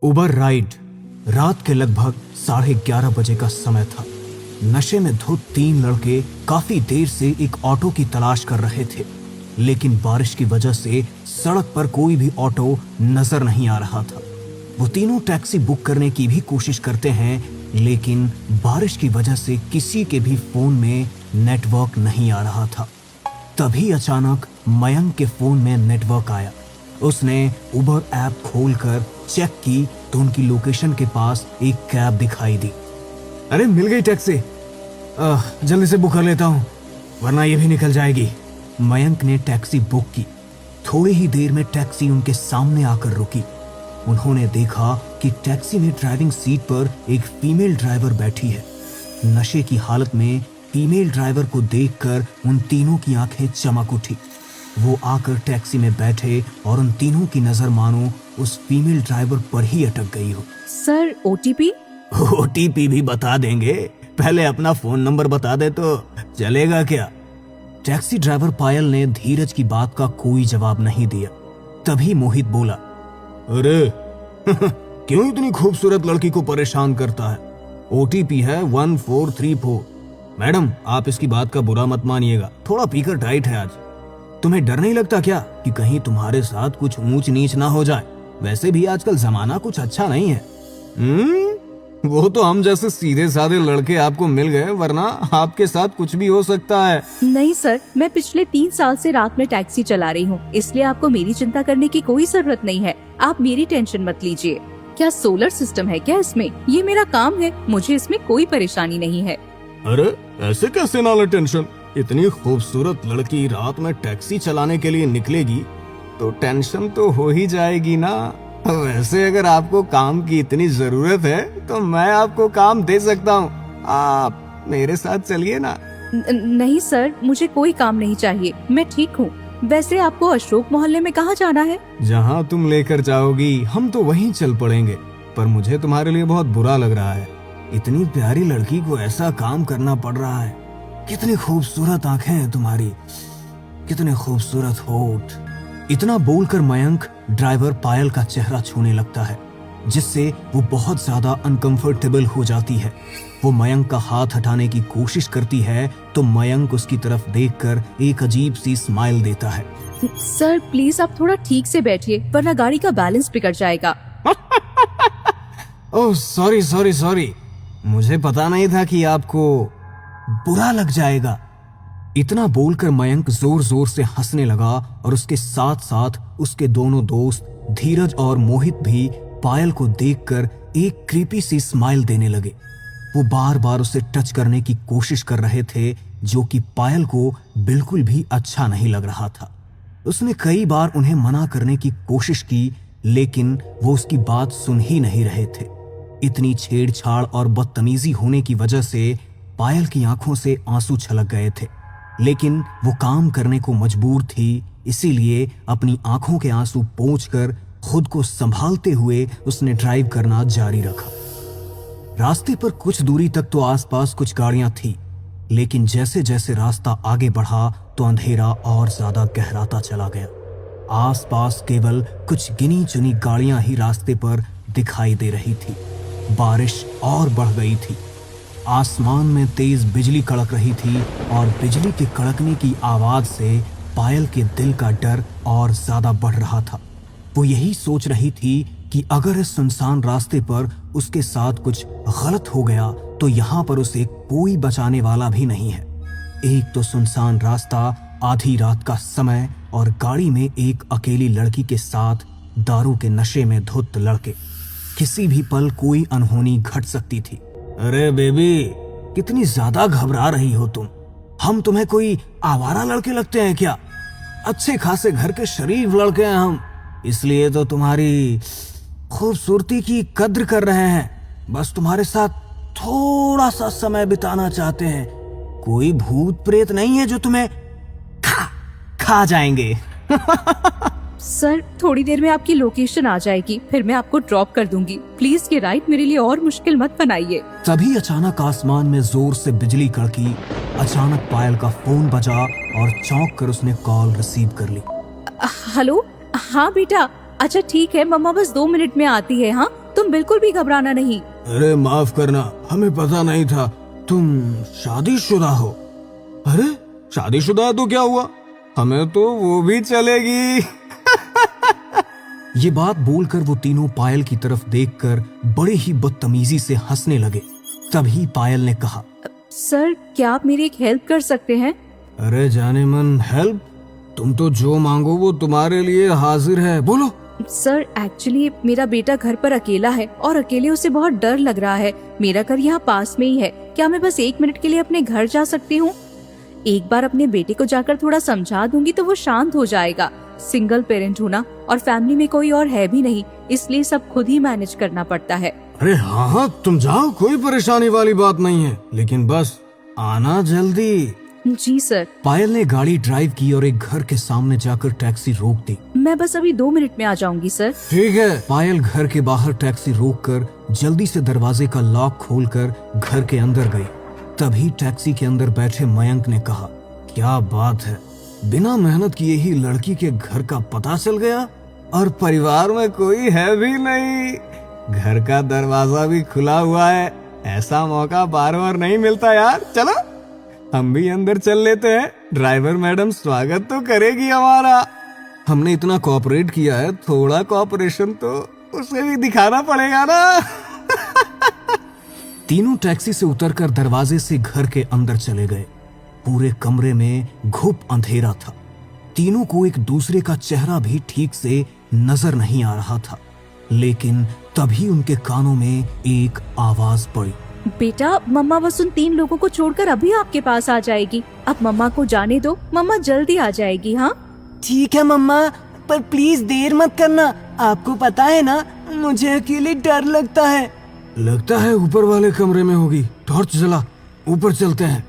उबर ride. रात के लगभग 11:30 बजे का समय था। नशे में धुत 3 लड़के काफी देर से एक ऑटो की तलाश कर रहे थे, लेकिन बारिश की वजह से सड़क पर कोई भी ऑटो नजर नहीं आ रहा था। वो तीनों टैक्सी बुक करने की भी कोशिश करते हैं, लेकिन बारिश की वजह से किसी के भी फोन में नेटवर्क नहीं आ रहा था। तभी अचानक मयंक के फोन में नेटवर्क आया। उसने उबर ऐप खोलकर चेक की तो उनकी लोकेशन के पास एक कैब दिखाई दी। अरे मिल गई टैक्सी, जल्दी से बुक कर लेता हूँ वरना ये भी निकल जाएगी। मयंक ने टैक्सी बुक की। थोड़ी ही देर में टैक्सी उनके सामने आकर रुकी। उन्होंने देखा कि टैक्सी में ड्राइविंग सीट पर एक फीमेल ड्राइवर बैठी है। नशे की हालत में फीमेल ड्राइवर को देखकर उन तीनों की आंखें चमक उठी। वो आकर टैक्सी में बैठे और उन तीनों की नजर मानो उस फीमेल ड्राइवर पर ही अटक गई हो। Sir OTP? ओटीपी भी बता देंगे, पहले अपना फोन नंबर बता दे तो चलेगा क्या? टैक्सी ड्राइवर पायल ने धीरज की बात का कोई जवाब नहीं दिया। तभी मोहित बोला, अरे क्यों इतनी खूबसूरत लड़की को परेशान करता है? ओटीपी है 1434। मैडम आप इसकी बात का बुरा मत मानिएगा, थोड़ा पीकर टाइट है आज। तुम्हें डर नहीं लगता क्या कि कहीं तुम्हारे साथ कुछ ऊंच नीच ना हो जाए? वैसे भी आजकल जमाना कुछ अच्छा नहीं है। वो तो हम जैसे सीधे साधे लड़के आपको मिल गए, वरना आपके साथ कुछ भी हो सकता है। नहीं सर, मैं पिछले 3 साल से रात में टैक्सी चला रही हूँ, इसलिए आपको मेरी चिंता करने की कोई जरूरत नहीं है। आप मेरी टेंशन मत लीजिए। क्या सोलर सिस्टम है क्या इसमें? ये मेरा काम है, मुझे इसमें कोई परेशानी नहीं है। अरे ऐसे कैसे ना ले टेंशन? इतनी खूबसूरत लड़की रात में टैक्सी चलाने के लिए निकलेगी तो टेंशन तो हो ही जाएगी ना। वैसे अगर आपको काम की इतनी जरूरत है तो मैं आपको काम दे सकता हूँ, आप मेरे साथ चलिए ना। नहीं सर, मुझे कोई काम नहीं चाहिए, मैं ठीक हूँ। वैसे आपको अशोक मोहल्ले में कहाँ जाना है? जहाँ तुम लेकर जाओगी हम तो वहीं चल पड़ेंगे, पर मुझे तुम्हारे लिए बहुत बुरा लग रहा है। इतनी प्यारी लड़की को ऐसा काम करना पड़ रहा है। कितनी खूबसूरत आंखें हैं तुम्हारी, कितने खूबसूरत होठ। इतना बोलकर मयंक ड्राइवर पायल का चेहरा छूने लगता है, जिससे वो बहुत ज्यादा अनकंफर्टेबल हो जाती है। वो मयंक का हाथ हटाने की कोशिश करती है तो मयंक उसकी तरफ देखकर एक अजीब सी स्माइल देता है। सर प्लीज आप थोड़ा ठीक से बैठिए, वरना गाड़ी का बैलेंस बिगड़ जाएगा। ओह सॉरी, मुझे पता नहीं था कि आपको बुरा लग जाएगा। इतना बोलकर मयंक जोर जोर से हंसने लगा और उसके साथ साथ उसके दोनों दोस्त धीरज और मोहित भी पायल को देखकर एक क्रीपी सी स्माइल देने लगे। वो बार बार उसे टच करने की कोशिश कर रहे थे, जो कि पायल को बिल्कुल भी अच्छा नहीं लग रहा था। उसने कई बार उन्हें मना करने की कोशिश की, लेकिन वो उसकी बात सुन ही नहीं रहे थे। इतनी छेड़छाड़ और बदतमीजी होने की वजह से पायल की आंखों से आंसू छलक गए थे, लेकिन वो काम करने को मजबूर थी। इसीलिए अपनी आंखों के आंसू पोंछकर खुद को संभालते हुए उसने ड्राइव करना जारी रखा। रास्ते पर कुछ दूरी तक तो आसपास कुछ गाड़ियां थी, लेकिन जैसे जैसे रास्ता आगे बढ़ा तो अंधेरा और ज्यादा गहराता चला गया। आसपास केवल कुछ गिनी चुनी गाड़ियां ही रास्ते पर दिखाई दे रही थी। बारिश और बढ़ गई थी। आसमान में तेज बिजली कड़क रही थी और बिजली के कड़कने की आवाज से पायल के दिल का डर और ज्यादा बढ़ रहा था। वो यही सोच रही थी कि अगर इस सुनसान रास्ते पर उसके साथ कुछ गलत हो गया तो यहाँ पर उसे कोई बचाने वाला भी नहीं है। एक तो सुनसान रास्ता, आधी रात का समय और गाड़ी में एक अकेली लड़की के साथ दारू के नशे में धुत लड़के। किसी भी पल कोई अनहोनी घट सकती थी। अरे बेबी, कितनी ज्यादा घबरा रही हो तुम? हम तुम्हें कोई आवारा लड़के लगते हैं क्या? अच्छे खासे घर के शरीफ लड़के हैं हम, इसलिए तो तुम्हारी खूबसूरती की कद्र कर रहे हैं। बस तुम्हारे साथ थोड़ा सा समय बिताना चाहते हैं। कोई भूत प्रेत नहीं है जो तुम्हें खा जाएंगे। सर थोड़ी देर में आपकी लोकेशन आ जाएगी, फिर मैं आपको ड्रॉप कर दूंगी। प्लीज ये राइड मेरे लिए और मुश्किल मत बनाइए। तभी अचानक आसमान में जोर से बिजली कड़की। अचानक पायल का फोन बजा और चौंक कर उसने कॉल रिसीव कर ली। हेलो, हाँ बेटा, अच्छा ठीक है, मम्मा बस 2 मिनट में आती है। हाँ तो तुम बिल्कुल भी घबराना नहीं। अरे माफ करना, हमें पता नहीं था तुम शादीशुदा हो। अरे शादीशुदा है तो क्या हुआ, हमें तो वो भी चलेगी। ये बात बोलकर वो तीनों पायल की तरफ देखकर बड़े ही बदतमीजी से हंसने लगे। तभी पायल ने कहा, सर क्या आप मेरी एक हेल्प कर सकते हैं? अरे जाने मन, हेल्प? तुम तो जो मांगो वो तुम्हारे लिए हाजिर है, बोलो। सर एक्चुअली मेरा बेटा घर पर अकेला है और अकेले उसे बहुत डर लग रहा है। मेरा घर यहाँ पास में ही है, क्या मैं बस 1 मिनट के लिए अपने घर जा सकती हूँ? एक बार अपने बेटे को जाकर थोड़ा समझा दूंगी तो वो शांत हो जाएगा। सिंगल पेरेंट हूँ ना, और फैमिली में कोई और है भी नहीं, इसलिए सब खुद ही मैनेज करना पड़ता है। अरे हाँ हाँ तुम जाओ, कोई परेशानी वाली बात नहीं है, लेकिन बस आना जल्दी। जी सर। पायल ने गाड़ी ड्राइव की और एक घर के सामने जाकर टैक्सी रोक दी। मैं बस अभी 2 मिनट में आ जाऊंगी सर। ठीक है। पायल घर के बाहर टैक्सी रोककर जल्दी से दरवाजे का लॉक खोलकर घर के अंदर गई। तभी टैक्सी के अंदर बैठे मयंक ने कहा, क्या बात है, बिना मेहनत किए ही लड़की के घर का पता चल गया और परिवार में कोई है भी नहीं, घर का दरवाजा भी खुला हुआ है। ऐसा मौका बार बार नहीं मिलता यार। चलो हम भी अंदर चल लेते हैं, ड्राइवर मैडम स्वागत तो करेगी हमारा। हमने इतना कोऑपरेट किया है, थोड़ा कोऑपरेशन तो उसे भी दिखाना पड़ेगा ना। तीनों टैक्सी से उतरकर दरवाजे से घर के अंदर चले गए। पूरे कमरे में घुप अंधेरा था। तीनों को एक दूसरे का चेहरा भी ठीक से नजर नहीं आ रहा था, लेकिन तभी उनके कानों में एक आवाज पड़ी, बेटा मम्मा बस उन 3 लोगों को छोड़कर अभी आपके पास आ जाएगी। अब मम्मा को जाने दो, मम्मा जल्दी आ जाएगी। हाँ ठीक है मम्मा, पर प्लीज देर मत करना। आपको पता है ना, मुझे अकेले डर लगता है। लगता है ऊपर वाले कमरे में होगी। टॉर्च जला, ऊपर चलते हैं।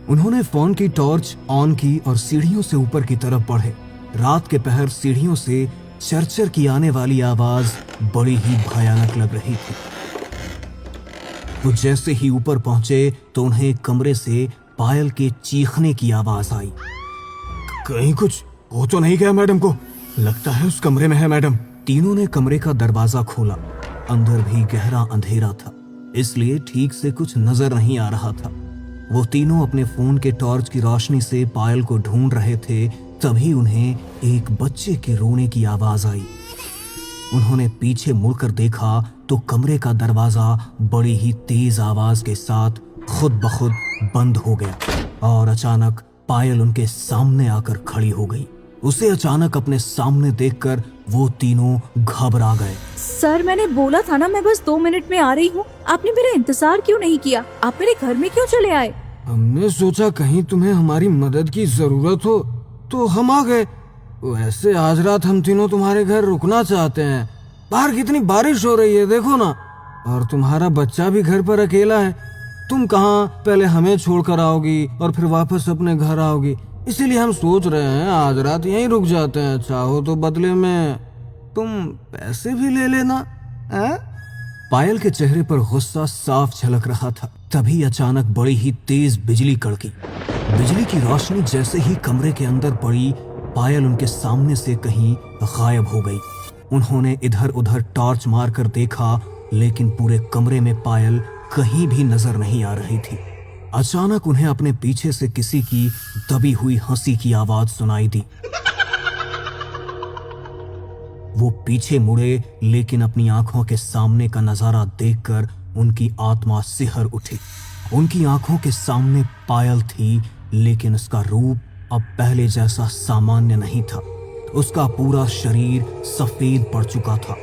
उन्होंने फोन की टॉर्च ऑन की और सीढ़ियों से ऊपर की तरफ बढ़े। रात के पहर सीढ़ियों से चरचर की आने वाली आवाज बड़ी ही भयानक लग रही थी। वो जैसे ही ऊपर पहुंचे तो उन्हें कमरे से पायल के चीखने की आवाज आई। कहीं कुछ हो तो नहीं गया मैडम को? लगता है उस कमरे में है मैडम। तीनों ने कमरे का दरवाजा खोला। अंदर भी गहरा अंधेरा था, इसलिए ठीक से कुछ नजर नहीं आ रहा था। वो तीनों अपने फोन के टॉर्च की रोशनी से पायल को ढूंढ रहे थे। तभी उन्हें एक बच्चे के रोने की आवाज आई। उन्होंने पीछे मुड़कर देखा तो कमरे का दरवाजा बड़ी ही तेज आवाज के साथ खुद ब खुद बंद हो गया और अचानक पायल उनके सामने आकर खड़ी हो गई। उसे अचानक अपने सामने देखकर वो तीनों घबरा गए। सर मैंने बोला था ना मैं बस 2 मिनट में आ रही हूँ, आपने मेरा इंतजार क्यों नहीं किया? आप मेरे घर में क्यों चले आए? हमने सोचा कहीं तुम्हें हमारी मदद की जरूरत हो तो हम आ गए। वैसे आज रात हम तीनों तुम्हारे घर रुकना चाहते हैं। बाहर कितनी बारिश हो रही है देखो ना, और तुम्हारा बच्चा भी घर पर अकेला है। तुम कहाँ पहले हमें छोड़कर आओगी और फिर वापस अपने घर आओगी, इसीलिए हम सोच रहे हैं आज रात यहीं रुक जाते हैं। चाहो तो बदले में तुम पैसे भी ले लेना। पायल के चेहरे पर गुस्सा साफ झलक रहा था। तभी अचानक बड़ी ही तेज बिजली कड़की। बिजली की रोशनी जैसे ही कमरे के अंदर पड़ी, पायल उनके सामने से कहीं गायब हो गई। उन्होंने इधर उधर टॉर्च मारकर देखा, लेकिन पूरे कमरे में पायल कहीं भी नजर नहीं आ रही थी। अचानक उन्हें अपने पीछे से किसी की दबी हुई हंसी की आवाज सुनाई दी। वो पीछे मुड़े, लेकिन अपनी आंखों के सामने का नजारा देखकर उनकी आत्मा सिहर उठी। उनकी आंखों के सामने पायल थी, लेकिन उसका रूप अब पहले जैसा सामान्य नहीं था। उसका पूरा शरीर सफेद पड़ चुका था।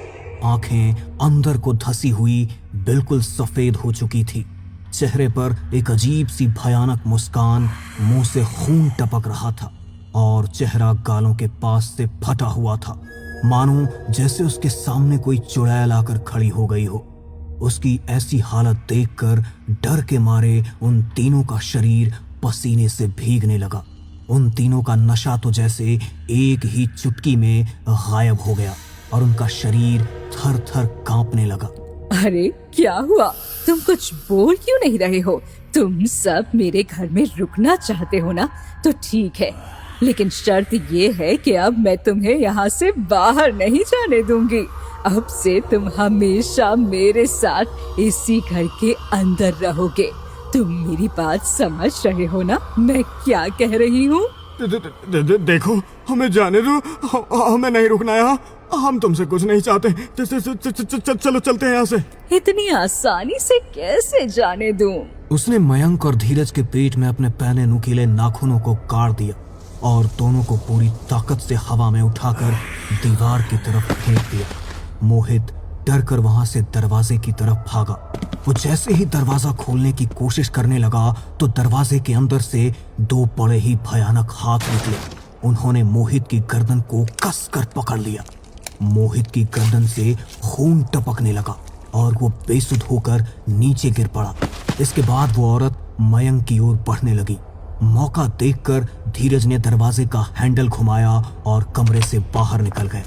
आंखें अंदर को धसी हुई बिल्कुल सफेद हो चुकी थी। चेहरे पर एक अजीब सी भयानक मुस्कान, मुंह से खून टपक रहा था और चेहरा गालों के पास से फटा हुआ था, मानो जैसे उसके सामने कोई चुड़ैल आकर खड़ी हो गई हो। उसकी ऐसी हालत देखकर डर के मारे उन तीनों का शरीर पसीने से भीगने लगा। उन तीनों का नशा तो जैसे एक ही चुटकी में गायब हो गया और उनका शरीर थर थर कांपने लगा। अरे क्या हुआ? तुम कुछ बोल क्यों नहीं रहे हो? तुम सब मेरे घर में रुकना चाहते हो ना? तो ठीक है, लेकिन शर्त ये है कि अब मैं तुम्हें यहाँ से बाहर नहीं जाने दूंगी। अब से तुम हमेशा मेरे साथ इसी घर के अंदर रहोगे। तुम मेरी बात समझ रहे हो ना, मैं क्या कह रही हूँ? देखो, हमें जाने दो, हमें नहीं रुकना यहाँ, हम तुमसे कुछ नहीं चाहते। चलो चलते हैं यहाँ से। इतनी आसानी से कैसे जाने दूं? उसने मयंक और धीरज के पेट में अपने पहने नुकीले नाखूनों को काट दिया और दोनों को पूरी ताकत से हवा में उठाकर दीवार की तरफ फेंक दिया। मोहित डर कर वहां से दरवाजे की तरफ भागा। वो जैसे ही दरवाजा खोलने की कोशिश करने लगा तो दरवाजे के अंदर से दो बड़े ही भयानक हाथ निकले। उन्होंने मोहित की गर्दन को कसकर पकड़ लिया। मोहित की गर्दन से खून टपकने लगा और वो बेसुध होकर नीचे गिर पड़ा। इसके बाद वो औरत मयंक की ओर बढ़ने लगी। मौका देखकर धीरज ने दरवाजे का हैंडल घुमाया और कमरे से बाहर निकल गए।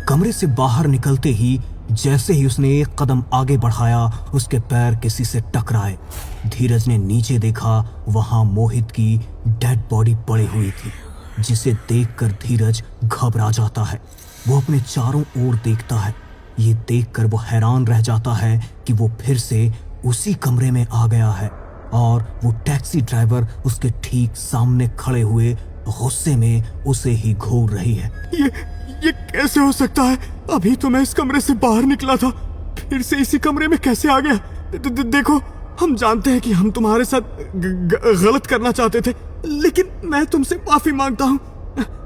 कमरे से बाहर निकलते ही जैसे ही उसने एक कदम आगे बढ़ाया, उसके पैर किसी से टकराए। धीरज ने नीचे देखा, वहां मोहित की डेड बॉडी पड़ी हुई थी, जिसे देखकर धीरज घबरा जाता है। वो अपने चारों ओर देखता है। ये देखकर वो हैरान रह जाता है कि वो फिर से उसी कमरे में आ गया है और वो टैक्सी ड्राइवर उसके ठीक सामने खड़े हुए गुस्से में उसे ही घूर रही है। ये कैसे हो सकता है? अभी तो मैं इस कमरे से बाहर निकला था, फिर से इसी कमरे में कैसे आ गया? देखो, हम जानते हैं कि हम तुम्हारे साथ गलत करना चाहते थे, लेकिन मैं तुमसे माफी मांगता हूँ।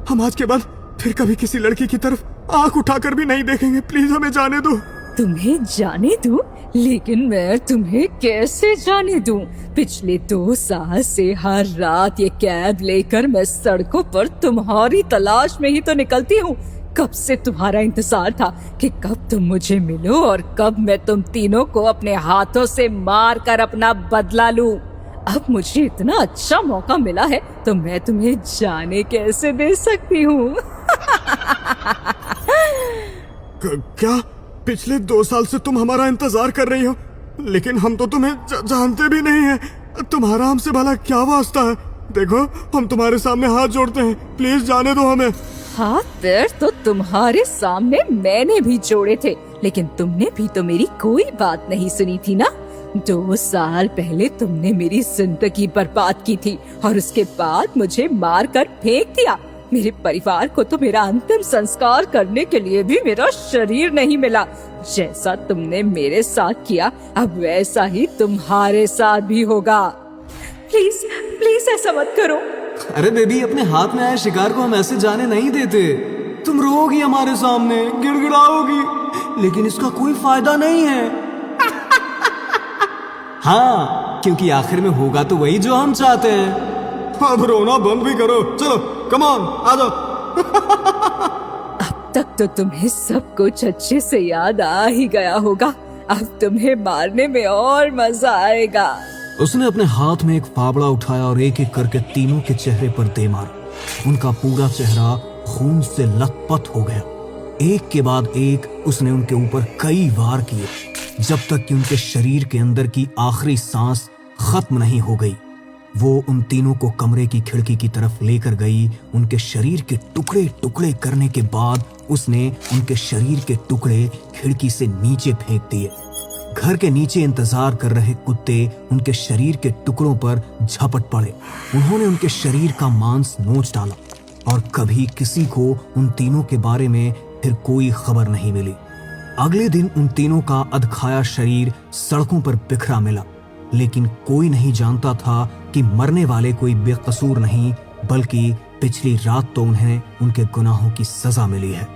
हम आज के बाद फिर कभी किसी लड़की की तरफ आंख उठाकर भी नहीं देखेंगे। प्लीज हमें जाने दो। तुम्हें जाने दूं? लेकिन मैं तुम्हें कैसे जाने दूं? पिछले 2 साल से हर रात ये कैब लेकर मैं सड़कों पर तुम्हारी तलाश में ही तो निकलती हूँ। कब से तुम्हारा इंतजार था कि कब तुम मुझे मिलो और कब मैं तुम तीनों को अपने हाथों से मार कर अपना बदला लूं। अब मुझे इतना अच्छा मौका मिला है तो मैं तुम्हें जाने कैसे दे सकती हूँ? क्या पिछले 2 साल से तुम हमारा इंतजार कर रही हो? लेकिन हम तो तुम्हें जानते भी नहीं हैं। तुम्हारा हमसे भला क्या वास्ता है? देखो, हम तुम्हारे सामने हाथ जोड़ते हैं, प्लीज जाने दो हमें। हाथ पैर तो तुम्हारे सामने मैंने भी जोड़े थे, लेकिन तुमने भी तो मेरी कोई बात नहीं सुनी थी ना। 2 साल पहले तुमने मेरी जिंदगी बर्बाद की थी और उसके बाद मुझे मार कर फेंक दिया। मेरे परिवार को तो मेरा अंतिम संस्कार करने के लिए भी मेरा शरीर नहीं मिला। जैसा तुमने मेरे साथ किया, अब वैसा ही तुम्हारे साथ भी होगा। प्लीज प्लीज ऐसा मत करो। अरे बेबी, अपने हाथ में आए शिकार को हम ऐसे जाने नहीं देते। तुम रोगी हमारे सामने, गिड़गिड़ाओगी, लेकिन इसका कोई फायदा नहीं है। हाँ, क्योंकि आखिर में होगा तो वही जो हम चाहते हैं। अब रोना बंद भी करो, चलो कम ऑन, आ जाओ। अब तक तो तुम्हें सब कुछ अच्छे से याद आ ही गया होगा, अब तुम्हें मारने में और मजा आएगा। उसने अपने हाथ में एक फावड़ा उठाया और एक एक करके तीनों के चेहरे पर दे मारा। उनका पूरा चेहरा खून से लथपथ हो गया। एक के बाद एक उसने उनके ऊपर कई वार किए, जब तक कि उनके शरीर के अंदर की आखिरी सांस खत्म नहीं हो गई। वो उन तीनों को कमरे की खिड़की की तरफ लेकर गई। उनके शरीर के टुकड़े टुकड़े करने के बाद उसने उनके शरीर के टुकड़े खिड़की से नीचे फेंक दिए। घर के नीचे इंतजार कर रहे कुत्ते उनके शरीर के टुकड़ों पर झपट पड़े। उन्होंने उनके शरीर का मांस नोच डाला और कभी किसी को उन तीनों के बारे में फिर कोई खबर नहीं मिली। अगले दिन उन तीनों का अधखाया शरीर सड़कों पर बिखरा मिला, लेकिन कोई नहीं जानता था कि मरने वाले कोई बेकसूर नहीं, बल्कि पिछली रात तो उन्हें उनके गुनाहों की सजा मिली है।